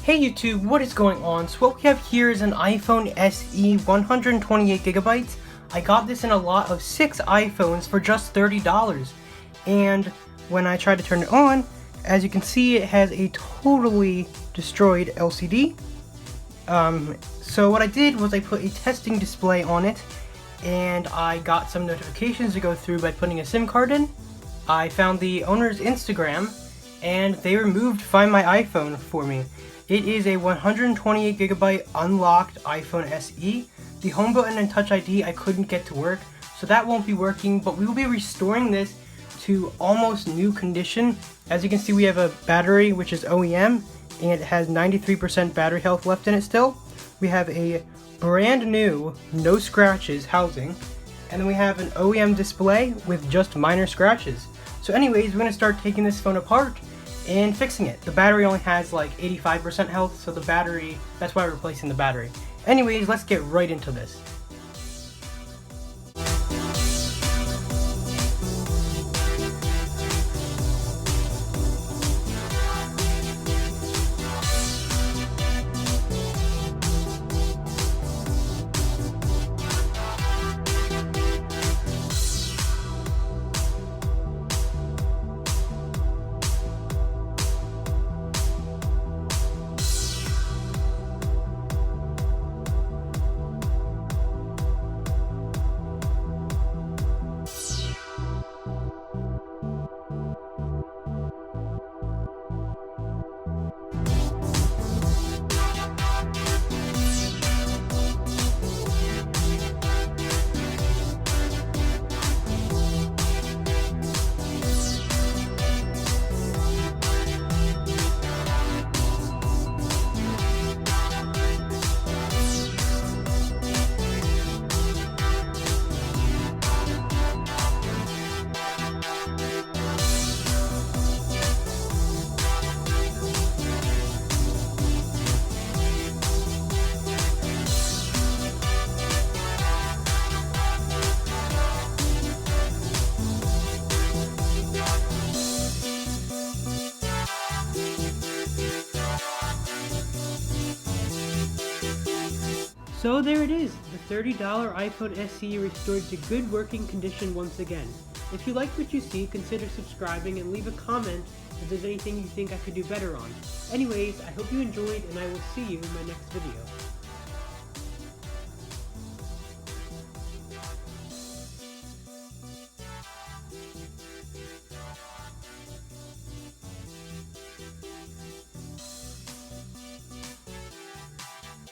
Hey YouTube, what is going on? So what we have here is an iPhone SE 128GB. I got this in a lot of 6 iPhones for just $30. And when I tried to turn it on, as you can see, it has a totally destroyed LCD. So what I did was I put a testing display on it, and I got some notifications to go through by putting a SIM card in. I found the owner's Instagram, and they removed Find My iPhone for me. It is a 128GB unlocked iPhone SE. The home button and Touch ID I couldn't get to work, so that won't be working, but we will be restoring this to almost new condition. As you can see, we have a battery which is OEM, and it has 93% battery health left in it still. We have a brand new, no scratches housing, and then we have an OEM display with just minor scratches. So anyways, we're going to start taking this phone apart and fixing it. The battery only has like 85% health, so the battery, that's why we're replacing the battery. Anyways, let's get right into this. So there it is, the $30 iPhone SE restored to good working condition once again. If you like what you see, consider subscribing and leave a comment if there's anything you think I could do better on. Anyways, I hope you enjoyed, and I will see you in my next video.